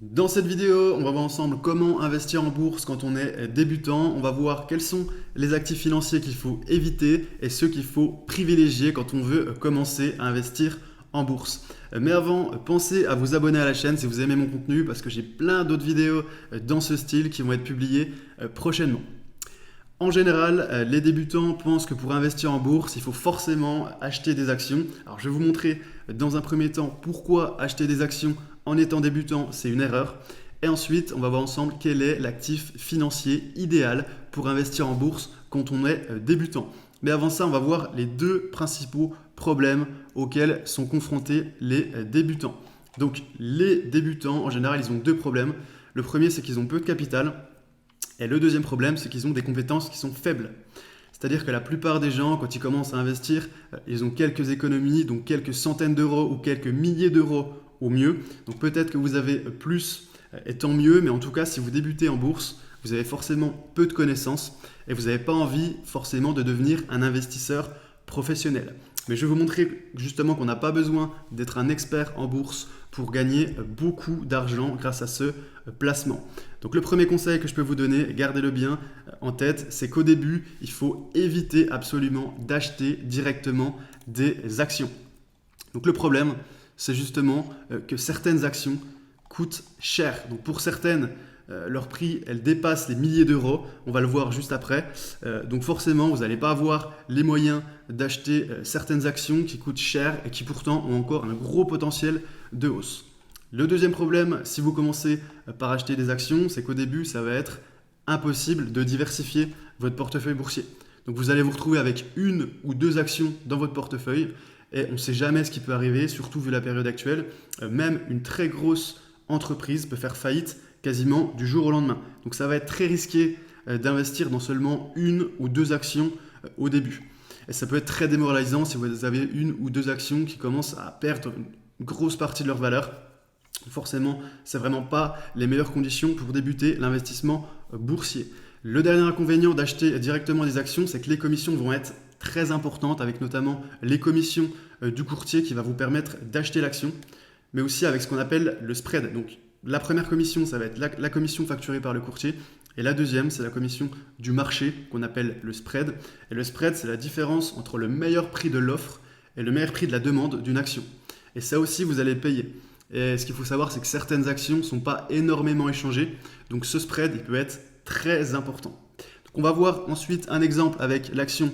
Dans cette vidéo, on va voir ensemble comment investir en bourse quand on est débutant. On va voir quels sont les actifs financiers qu'il faut éviter et ceux qu'il faut privilégier quand on veut commencer à investir en bourse. Mais avant, pensez à vous abonner à la chaîne si vous aimez mon contenu parce que j'ai plein d'autres vidéos dans ce style qui vont être publiées prochainement. En général, les débutants pensent que pour investir en bourse, il faut forcément acheter des actions. Alors je vais vous montrer dans un premier temps pourquoi acheter des actions en étant débutant, c'est une erreur. Et ensuite, on va voir ensemble quel est l'actif financier idéal pour investir en bourse quand on est débutant. Mais avant ça, on va voir les deux principaux problèmes auxquels sont confrontés les débutants. Donc les débutants, en général, ils ont deux problèmes. Le premier, c'est qu'ils ont peu de capital. Et le deuxième problème, c'est qu'ils ont des compétences qui sont faibles. C'est-à-dire que la plupart des gens, quand ils commencent à investir, ils ont quelques économies, donc quelques centaines d'euros ou quelques milliers d'euros au mieux. Donc peut-être que vous avez plus et tant mieux, mais en tout cas, si vous débutez en bourse, vous avez forcément peu de connaissances et vous n'avez pas envie forcément de devenir un investisseur professionnel. Mais je vais vous montrer justement qu'on n'a pas besoin d'être un expert en bourse pour gagner beaucoup d'argent grâce à ce placement. Donc le premier conseil que je peux vous donner, gardez-le bien en tête, c'est qu'au début, il faut éviter absolument d'acheter directement des actions. Donc le problème, c'est justement que certaines actions coûtent cher. Donc pour certaines, leur prix, elle dépasse les milliers d'euros. On va le voir juste après. Donc forcément, vous n'allez pas avoir les moyens d'acheter certaines actions qui coûtent cher et qui pourtant ont encore un gros potentiel de hausse. Le deuxième problème, si vous commencez par acheter des actions, c'est qu'au début, ça va être impossible de diversifier votre portefeuille boursier. Donc vous allez vous retrouver avec une ou deux actions dans votre portefeuille et on ne sait jamais ce qui peut arriver, surtout vu la période actuelle. Même une très grosse entreprise peut faire faillite quasiment du jour au lendemain. Donc ça va être très risqué d'investir dans seulement une ou deux actions au début. Et ça peut être très démoralisant si vous avez une ou deux actions qui commencent à perdre une grosse partie de leur valeur. Forcément, ce n'est vraiment pas les meilleures conditions pour débuter l'investissement boursier. Le dernier inconvénient d'acheter directement des actions, c'est que les commissions vont être très importantes, avec notamment les commissions du courtier qui va vous permettre d'acheter l'action, mais aussi avec ce qu'on appelle le spread. Donc la première commission, ça va être la commission facturée par le courtier, et la deuxième, c'est la commission du marché qu'on appelle le spread. Et le spread, c'est la différence entre le meilleur prix de l'offre et le meilleur prix de la demande d'une action. Et ça aussi, vous allez payer. Et ce qu'il faut savoir, c'est que certaines actions ne sont pas énormément échangées, donc ce spread, il peut être très important. Donc on va voir ensuite un exemple avec l'action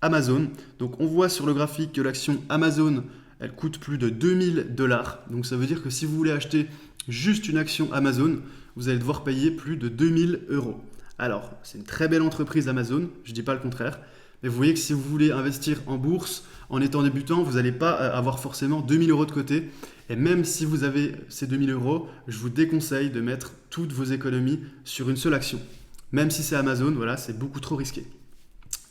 Amazon. Donc on voit sur le graphique que l'action Amazon, elle coûte plus de 2000 $. Donc ça veut dire que si vous voulez acheter juste une action Amazon, vous allez devoir payer plus de 2000 €. Alors, c'est une très belle entreprise Amazon, je ne dis pas le contraire, mais vous voyez que si vous voulez investir en bourse en étant débutant, vous n'allez pas avoir forcément 2000 € de côté. Et même si vous avez ces 2000 €, je vous déconseille de mettre toutes vos économies sur une seule action. Même si c'est Amazon, voilà, c'est beaucoup trop risqué.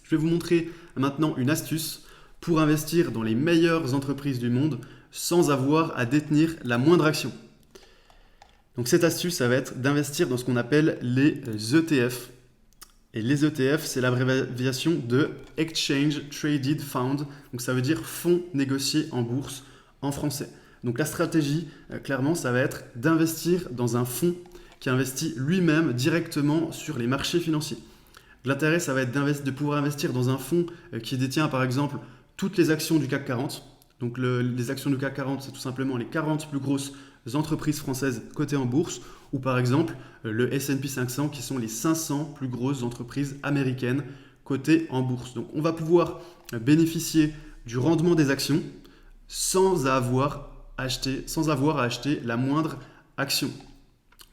Je vais vous montrer maintenant une astuce pour investir dans les meilleures entreprises du monde sans avoir à détenir la moindre action. Donc cette astuce, ça va être d'investir dans ce qu'on appelle les ETF. Et les ETF, c'est l'abréviation de Exchange Traded Fund. Donc ça veut dire fonds négociés en bourse en français. Donc la stratégie, clairement, ça va être d'investir dans un fonds qui investit lui-même directement sur les marchés financiers. L'intérêt, ça va être de pouvoir investir dans un fonds qui détient par exemple toutes les actions du CAC 40. Donc les actions du CAC 40, c'est tout simplement les 40 plus grosses entreprises françaises cotées en bourse, ou par exemple le S&P 500 qui sont les 500 plus grosses entreprises américaines cotées en bourse. Donc on va pouvoir bénéficier du rendement des actions sans avoir à acheter la moindre action.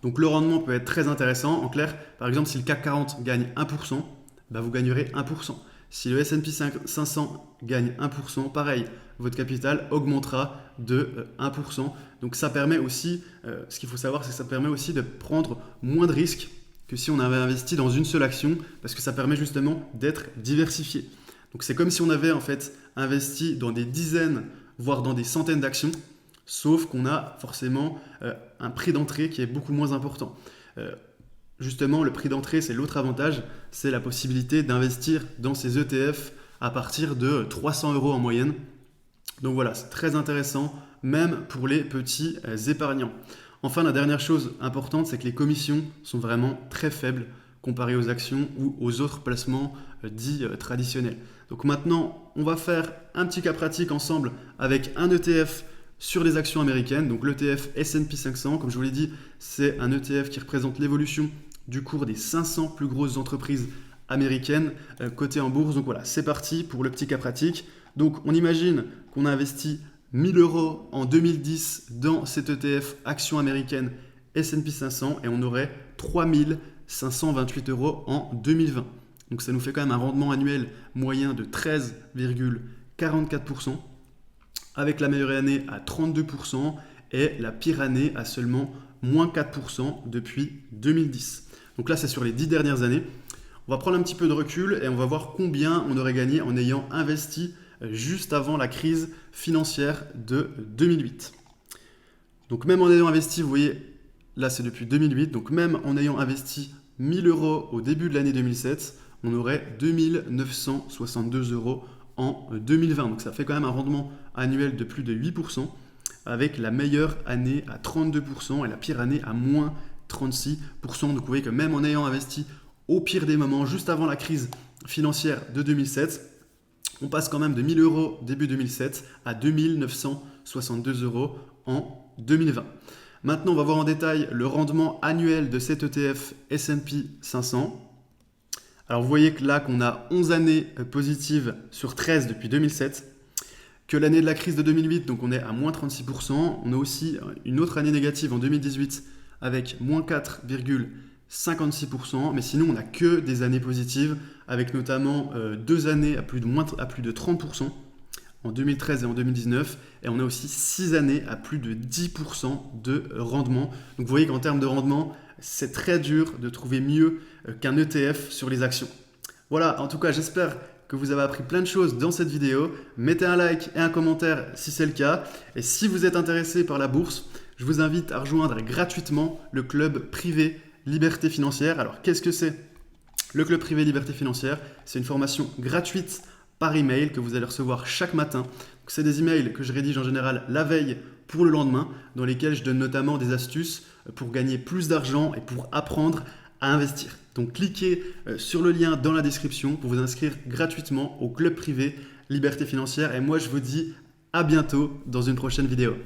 Donc le rendement peut être très intéressant. En clair, par exemple, si le CAC 40 gagne 1%, bah vous gagnerez 1%. Si le S&P 500 gagne 1%, pareil, votre capital augmentera de 1%. Donc ça permet aussi, ce qu'il faut savoir, c'est que ça permet aussi de prendre moins de risques que si on avait investi dans une seule action, parce que ça permet justement d'être diversifié. Donc c'est comme si on avait en fait investi dans des dizaines, voire dans des centaines d'actions, sauf qu'on a forcément un prix d'entrée qui est beaucoup moins important. Justement, le prix d'entrée, c'est l'autre avantage, c'est la possibilité d'investir dans ces ETF à partir de 300 € en moyenne. Donc voilà, c'est très intéressant, même pour les petits épargnants. Enfin, la dernière chose importante, c'est que les commissions sont vraiment très faibles comparées aux actions ou aux autres placements dits traditionnels. Donc maintenant, on va faire un petit cas pratique ensemble avec un ETF sur les actions américaines. Donc l'ETF S&P 500, comme je vous l'ai dit, c'est un ETF qui représente l'évolution du cours des 500 plus grosses entreprises américaines cotées en bourse. Donc voilà, c'est parti pour le petit cas pratique. Donc on imagine qu'on a investi 1000 euros en 2010 dans cet ETF action américaine S&P 500 et on aurait 3528 euros en 2020. Donc ça nous fait quand même un rendement annuel moyen de 13,44%, avec la meilleure année à 32% et la pire année à seulement moins 4% depuis 2010. Donc là, c'est sur les 10 dernières années. On va prendre un petit peu de recul et on va voir combien on aurait gagné en ayant investi juste avant la crise financière de 2008. Donc même en ayant investi, vous voyez, là c'est depuis 2008, donc même en ayant investi 1000 euros au début de l'année 2007, on aurait 2962 euros en 2020. Donc ça fait quand même un rendement annuel de plus de 8%, avec la meilleure année à 32% et la pire année à moins 36%. Donc vous voyez que même en ayant investi au pire des moments, juste avant la crise financière de 2007, on passe quand même de 1000 euros début 2007 à 2962 euros en 2020. Maintenant, on va voir en détail le rendement annuel de cet ETF S&P 500. Alors vous voyez que là qu'on a 11 années positives sur 13 depuis 2007, que l'année de la crise de 2008, donc on est à moins 36%. On a aussi une autre année négative en 2018 avec moins 4,56%, mais sinon on n'a que des années positives, avec notamment 2 années à plus de 30% en 2013 et en 2019, et on a aussi 6 années à plus de 10% de rendement. Donc vous voyez qu'en termes de rendement, c'est très dur de trouver mieux qu'un ETF sur les actions. Voilà, en tout cas j'espère que vous avez appris plein de choses dans cette vidéo. Mettez un like et un commentaire si c'est le cas, et si vous êtes intéressé par la bourse, je vous invite à rejoindre gratuitement le club privé Liberté Financière. Alors qu'est-ce que c'est ? Le club privé Liberté Financière, c'est une formation gratuite par email que vous allez recevoir chaque matin. C'est des emails que je rédige en général la veille pour le lendemain, dans lesquels je donne notamment des astuces pour gagner plus d'argent et pour apprendre à investir. Donc cliquez sur le lien dans la description pour vous inscrire gratuitement au club privé Liberté Financière. Et moi je vous dis à bientôt dans une prochaine vidéo.